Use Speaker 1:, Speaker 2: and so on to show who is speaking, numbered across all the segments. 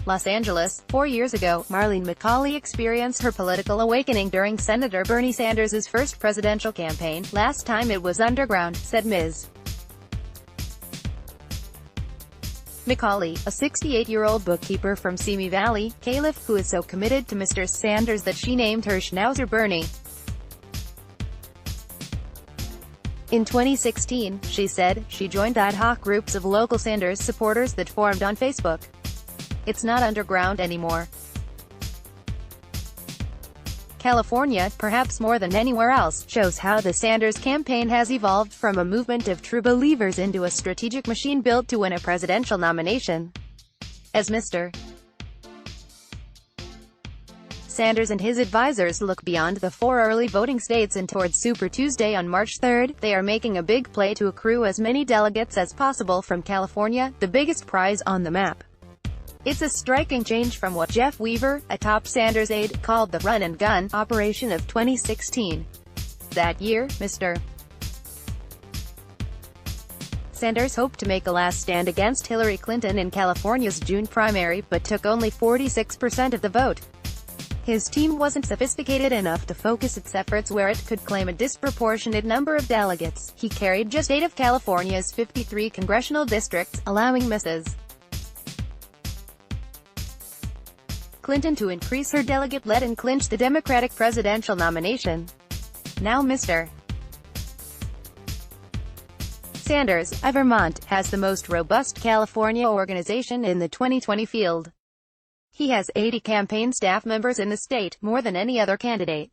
Speaker 1: Los Angeles. 4 years ago, Marlene MacAulay experienced her political awakening during Senator Bernie Sanders' first presidential campaign. Last time it was underground, said Ms. MacAulay, a 68-year-old bookkeeper from Simi Valley, Calif, who is so committed to Mr. Sanders that she named her Schnauzer Bernie. In 2016, she said, she joined ad hoc groups of local Sanders supporters that formed on Facebook. It's not underground anymore. California, perhaps more than anywhere else, shows how the Sanders campaign has evolved from a movement of true believers into a strategic machine built to win a presidential nomination. As Mr. Sanders and his advisors look beyond the 4 early voting states and towards Super Tuesday on March 3, they are making a big play to accrue as many delegates as possible from California, the biggest prize on the map. It's a striking change from what Jeff Weaver, a top Sanders aide, called the run-and-gun operation of 2016. That year, Mr. Sanders hoped to make a last stand against Hillary Clinton in California's June primary, but took only 46% of the vote. His team wasn't sophisticated enough to focus its efforts where it could claim a disproportionate number of delegates. He carried just 8 of California's 53 congressional districts, allowing Mrs. Clinton to increase her delegate lead and clinch the Democratic presidential nomination. Now Mr. Sanders, of Vermont, has the most robust California organization in the 2020 field. He has 80 campaign staff members in the state, more than any other candidate.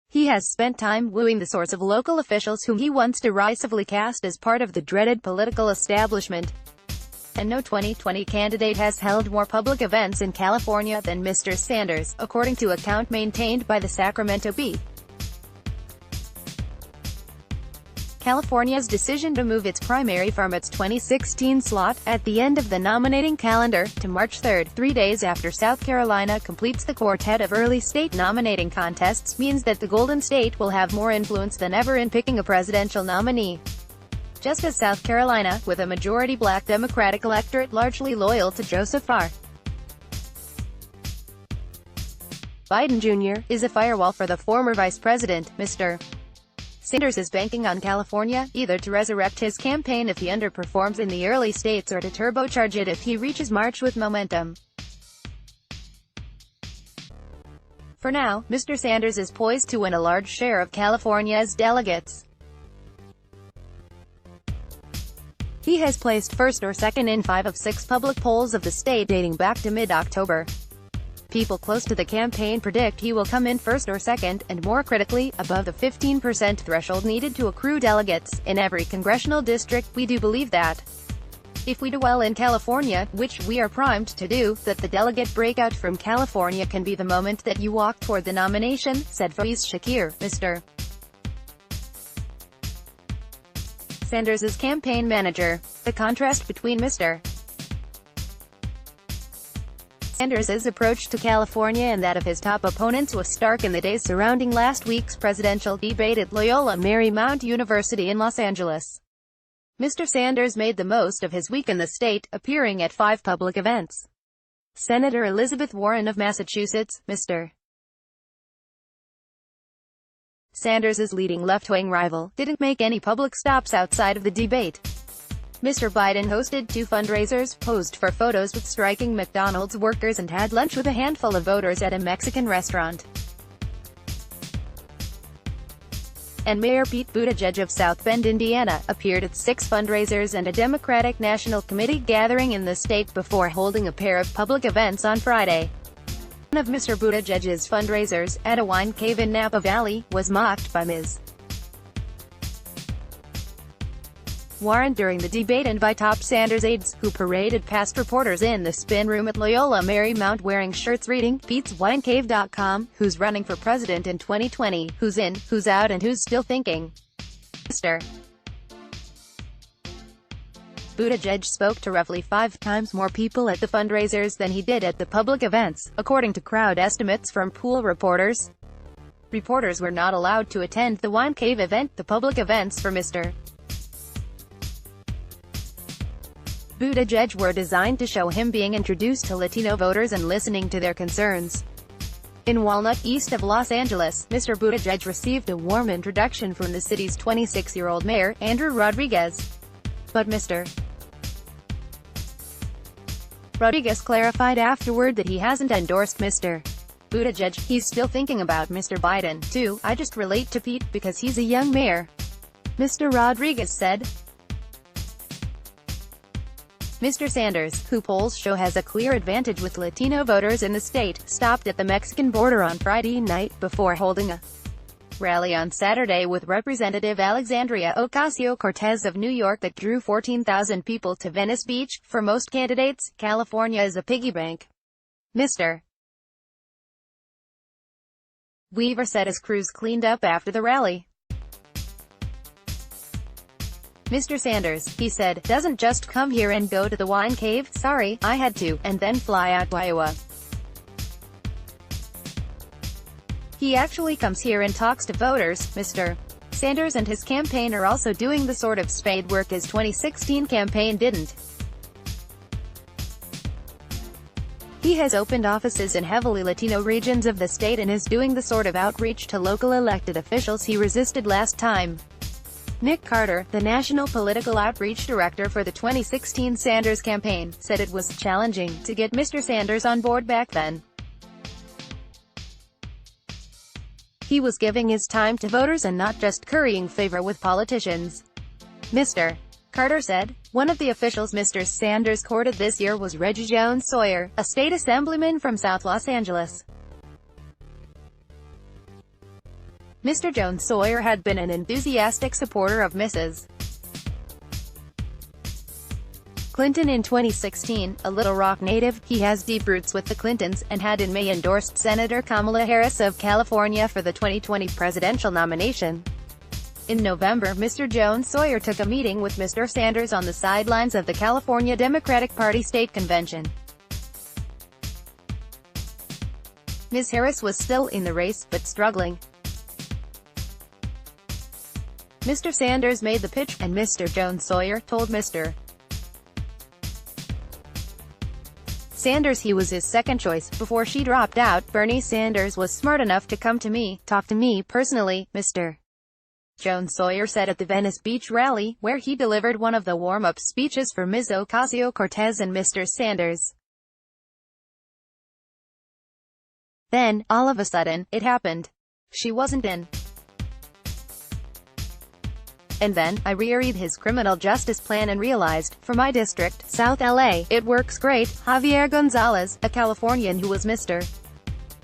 Speaker 1: He has spent time wooing the sorts of local officials whom he once derisively cast as part of the dreaded political establishment. And no 2020 candidate has held more public events in California than Mr. Sanders, according to a count maintained by the Sacramento Bee. California's decision to move its primary from its 2016 slot, at the end of the nominating calendar, to March 3, 3 days after South Carolina completes the quartet of early state nominating contests, means that the Golden State will have more influence than ever in picking a presidential nominee. Just as South Carolina, with a majority black Democratic electorate largely loyal to Joseph R. Biden Jr., is a firewall for the former vice president, Mr. Sanders is banking on California, either to resurrect his campaign if he underperforms in the early states or to turbocharge it if he reaches March with momentum. For now, Mr. Sanders is poised to win a large share of California's delegates. He has placed first or second in 5 of 6 public polls of the state dating back to mid-October. People close to the campaign predict he will come in first or second, and more critically, above the 15% threshold needed to accrue delegates. In every congressional district, we do believe that if we do well in California, which we are primed to do, that the delegate breakout from California can be the moment that you walk toward the nomination, said Faiz Shakir, Mr. Sanders' campaign manager. The contrast between Mr. Sanders' approach to California and that of his top opponents was stark in the days surrounding last week's presidential debate at Loyola Marymount University in Los Angeles. Mr. Sanders made the most of his week in the state, appearing at 5 public events. Senator Elizabeth Warren of Massachusetts, Mr. Sanders' leading left-wing rival, didn't make any public stops outside of the debate. Mr. Biden hosted 2 fundraisers, posed for photos with striking McDonald's workers and had lunch with a handful of voters at a Mexican restaurant. And Mayor Pete Buttigieg of South Bend, Indiana, appeared at 6 fundraisers and a Democratic National Committee gathering in the state before holding a pair of public events on Friday. One of Mr. Buttigieg's fundraisers, at a wine cave in Napa Valley, was mocked by Ms. Warren during the debate and by top Sanders aides, who paraded past reporters in the spin room at Loyola Marymount wearing shirts reading, PetesWineCave.com, who's running for president in 2020, who's in, who's out and who's still thinking. Mr. Buttigieg spoke to roughly 5 times more people at the fundraisers than he did at the public events, according to crowd estimates from pool reporters. Reporters were not allowed to attend the Wine Cave event, the public events for Mr. Buttigieg were designed to show him being introduced to Latino voters and listening to their concerns. In Walnut, east of Los Angeles, Mr. Buttigieg received a warm introduction from the city's 26-year-old mayor, Andrew Rodriguez. But Mr. Rodriguez clarified afterward that he hasn't endorsed Mr. Buttigieg. He's still thinking about Mr. Biden, too. I just relate to Pete, because he's a young mayor, Mr. Rodriguez said. Mr. Sanders, who polls show has a clear advantage with Latino voters in the state, stopped at the Mexican border on Friday night, before holding a rally on Saturday with Representative Alexandria Ocasio-Cortez of New York that drew 14,000 people to Venice Beach. For most candidates, California is a piggy bank, Mr. Weaver said as crews cleaned up after the rally. Mr. Sanders, he said, doesn't just come here and go to the wine cave, sorry, I had to, and then fly out to Iowa. He actually comes here and talks to voters. Mr. Sanders and his campaign are also doing the sort of spade work his 2016 campaign didn't. He has opened offices in heavily Latino regions of the state and is doing the sort of outreach to local elected officials he resisted last time. Nick Carter, the National Political Outreach Director for the 2016 Sanders campaign, said it was challenging to get Mr. Sanders on board back then. He was giving his time to voters and not just currying favor with politicians. Mr. Carter said. One of the officials Mr. Sanders courted this year was Reggie Jones-Sawyer, a state assemblyman from South Los Angeles. Mr. Jones-Sawyer had been an enthusiastic supporter of Mrs. Clinton in 2016, a Little Rock native. He has deep roots with the Clintons, and had in May endorsed Senator Kamala Harris of California for the 2020 presidential nomination. In November, Mr. Jones-Sawyer took a meeting with Mr. Sanders on the sidelines of the California Democratic Party state convention. Ms. Harris was still in the race, but struggling. Mr. Sanders made the pitch, and Mr. Jones-Sawyer told Mr. Sanders he was his second choice. Before she dropped out, Bernie Sanders was smart enough to come to me, talk to me personally, Mr. Jones-Sawyer said at the Venice Beach rally, where he delivered one of the warm-up speeches for Ms. Ocasio-Cortez and Mr. Sanders. Then, all of a sudden, it happened. She wasn't in. And then, I reread his criminal justice plan and realized, for my district, South LA, it works great. Javier Gonzalez, a Californian who was Mr.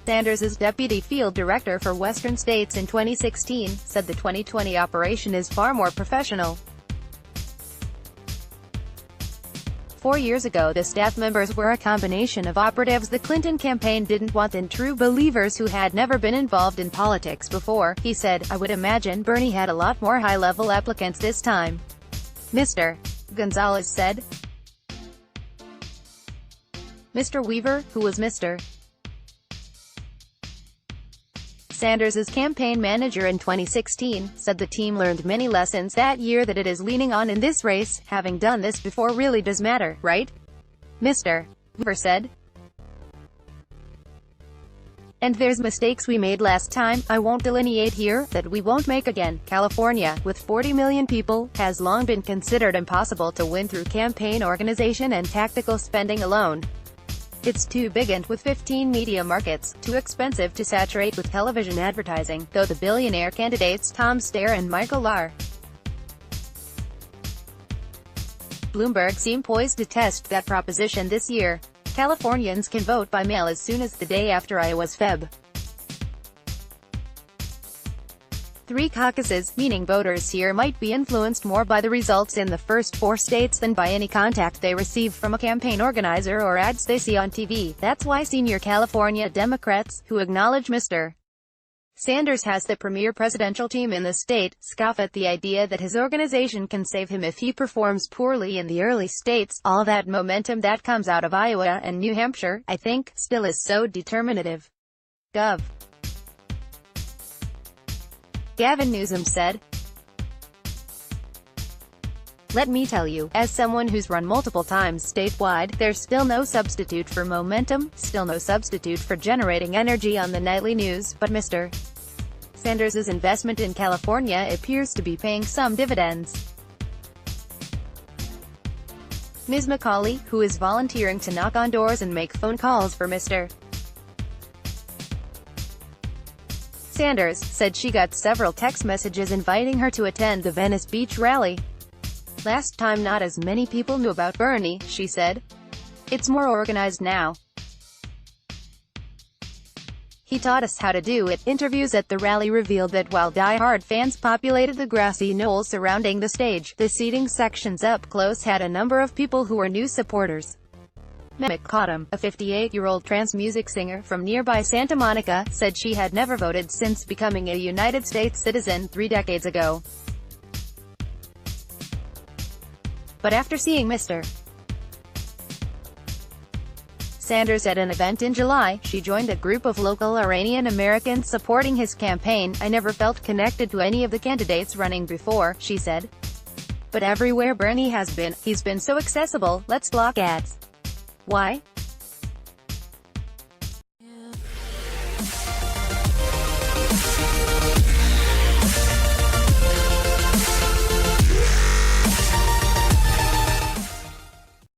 Speaker 1: Sanders' deputy field director for Western states in 2016, said the 2020 operation is far more professional. 4 years ago the staff members were a combination of operatives the Clinton campaign didn't want and true believers who had never been involved in politics before, he said. I would imagine Bernie had a lot more high-level applicants this time, Mr. Gonzalez said. Mr. Weaver, who was Mr. Sanders' campaign manager in 2016, said the team learned many lessons that year that it is leaning on in this race. Having done this before really does matter, right? Mr. Weaver said. And there's mistakes we made last time, I won't delineate here, that we won't make again. California, with 40 million people, has long been considered impossible to win through campaign organization and tactical spending alone. It's too big and, with 15 media markets, too expensive to saturate with television advertising, though the billionaire candidates Tom Steyer and Michael Lahr Bloomberg seem poised to test that proposition this year. Californians can vote by mail as soon as the day after Iowa's Feb. 3 caucuses, meaning voters here might be influenced more by the results in the first 4 states than by any contact they receive from a campaign organizer or ads they see on TV. That's why senior California Democrats, who acknowledge Mr. Sanders has the premier presidential team in the state, scoff at the idea that his organization can save him if he performs poorly in the early states. All that momentum that comes out of Iowa and New Hampshire, I think, still is so determinative. Gov. Gavin Newsom said. Let me tell you, as someone who's run multiple times statewide, there's still no substitute for momentum, still no substitute for generating energy on the nightly news, but Mr. Sanders' investment in California appears to be paying some dividends. Ms. MacAulay, who is volunteering to knock on doors and make phone calls for Mr. Sanders, said she got several text messages inviting her to attend the Venice Beach rally. Last time not as many people knew about Bernie, she said. It's more organized now. He taught us how to do it. Interviews at the rally revealed that while die-hard fans populated the grassy knolls surrounding the stage, the seating sections up close had a number of people who were new supporters. MacAulay, a 58-year-old trance music singer from nearby Santa Monica, said she had never voted since becoming a United States citizen 3 decades ago. But after seeing Mr. Sanders at an event in July, she joined a group of local Iranian Americans supporting his campaign. I never felt connected to any of the candidates running before, she said. But everywhere Bernie has been, he's been so accessible, let's block ads. Why?